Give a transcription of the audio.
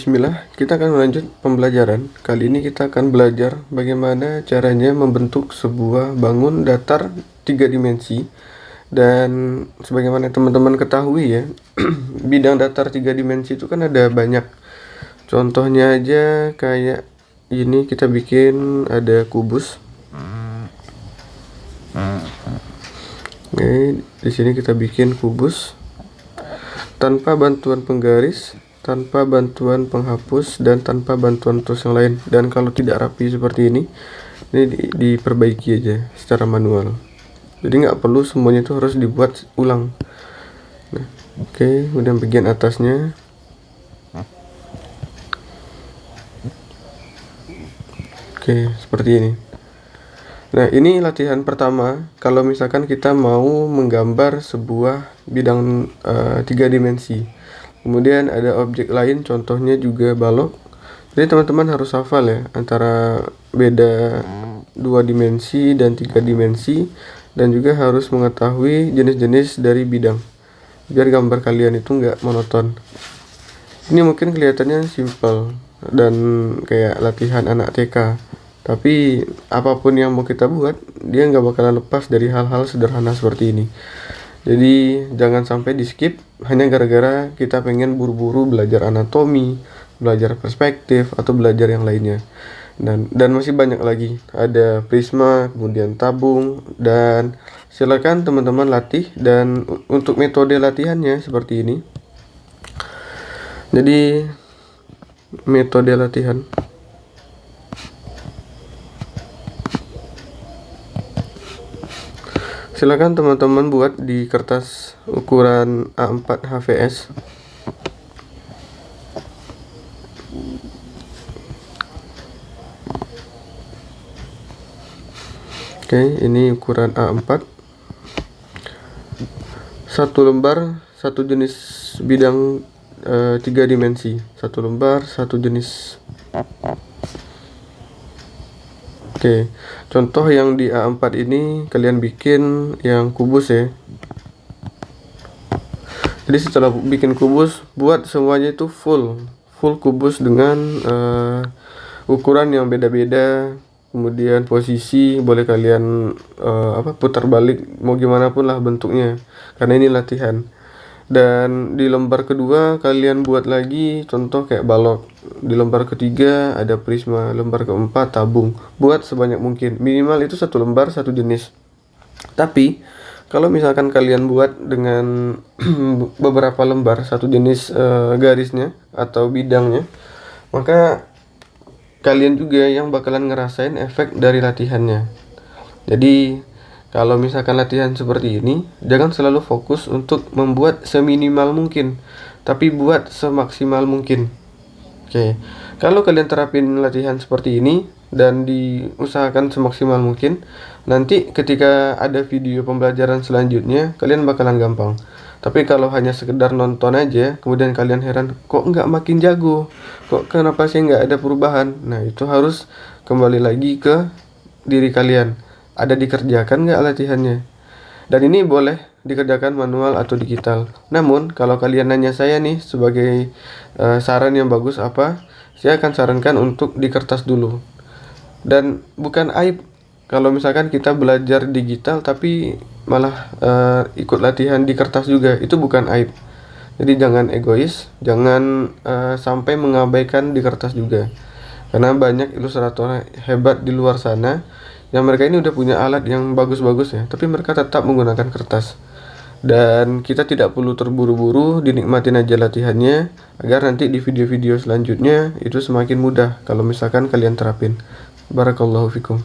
bismillah, kita akan melanjut pembelajaran. Kali ini kita akan belajar bagaimana caranya membentuk sebuah bangun datar 3 dimensi. Dan sebagaimana teman-teman ketahui ya, bidang datar 3 dimensi itu kan ada banyak. Contohnya aja kayak ini, kita bikin ada kubus. Oke, di sini kita bikin kubus tanpa bantuan penggaris, tanpa bantuan penghapus, dan tanpa bantuan tools yang lain. Dan kalau tidak rapi seperti ini diperbaiki aja secara manual. Jadi nggak perlu semuanya itu harus dibuat ulang. Nah, oke, kemudian bagian atasnya. Oke, seperti ini. Nah, ini latihan pertama kalau misalkan kita mau menggambar sebuah bidang 3 dimensi. Kemudian ada objek lain, contohnya juga balok. Jadi teman-teman harus hafal ya antara beda 2 dimensi dan 3 dimensi, dan juga harus mengetahui jenis-jenis dari bidang biar gambar kalian itu nggak monoton. Ini mungkin kelihatannya simple dan kayak latihan anak TK, tapi apapun yang mau kita buat, dia nggak bakalan lepas dari hal-hal sederhana seperti ini. Jadi jangan sampai di skip hanya gara-gara kita pengen buru-buru belajar anatomi, belajar perspektif, atau belajar yang lainnya. Dan masih banyak lagi. Ada prisma, kemudian tabung, dan silakan teman-teman latih. Dan untuk metode latihannya seperti ini. Jadi metode latihan. Silakan teman-teman buat di kertas ukuran A4 HVS. Oke, ini ukuran A4. Satu lembar, satu jenis bidang 3 dimensi. Satu lembar, satu jenis. Oke, contoh yang di A4 ini kalian bikin yang kubus ya. Jadi setelah bikin kubus, buat semuanya itu full kubus dengan ukuran yang beda-beda. Kemudian posisi boleh kalian putar balik, mau gimana pun lah bentuknya, karena ini latihan. Dan di lembar kedua kalian buat lagi contoh kayak balok. Di lembar ketiga ada prisma, lembar keempat tabung. Buat sebanyak mungkin, minimal itu satu lembar satu jenis. Tapi kalau misalkan kalian buat dengan beberapa lembar satu jenis garisnya atau bidangnya, maka kalian juga yang bakalan ngerasain efek dari latihannya. Jadi kalau misalkan latihan seperti ini, jangan selalu fokus untuk membuat seminimal mungkin, tapi buat semaksimal mungkin. Oke, kalau kalian terapin latihan seperti ini dan diusahakan semaksimal mungkin, nanti ketika ada video pembelajaran selanjutnya, kalian bakalan gampang. Tapi kalau hanya sekedar nonton aja, kemudian kalian heran, kok nggak makin jago? Kok kenapa sih nggak ada perubahan? Nah, itu harus kembali lagi ke diri kalian. Ada dikerjakan nggak latihannya? Dan ini boleh dikerjakan manual atau digital. Namun kalau kalian nanya saya nih sebagai saran yang bagus apa, saya akan sarankan untuk di kertas dulu. Dan bukan aib kalau misalkan kita belajar digital tapi malah ikut latihan di kertas juga, itu bukan aib. Jadi jangan egois, jangan sampai mengabaikan di kertas juga. Karena banyak ilustrator hebat di luar sana yang mereka ini udah punya alat yang bagus-bagus ya, tapi mereka tetap menggunakan kertas. Dan kita tidak perlu terburu-buru, dinikmatin aja latihannya, agar nanti di video-video selanjutnya itu semakin mudah kalau misalkan kalian terapin. Barakallahu fikum.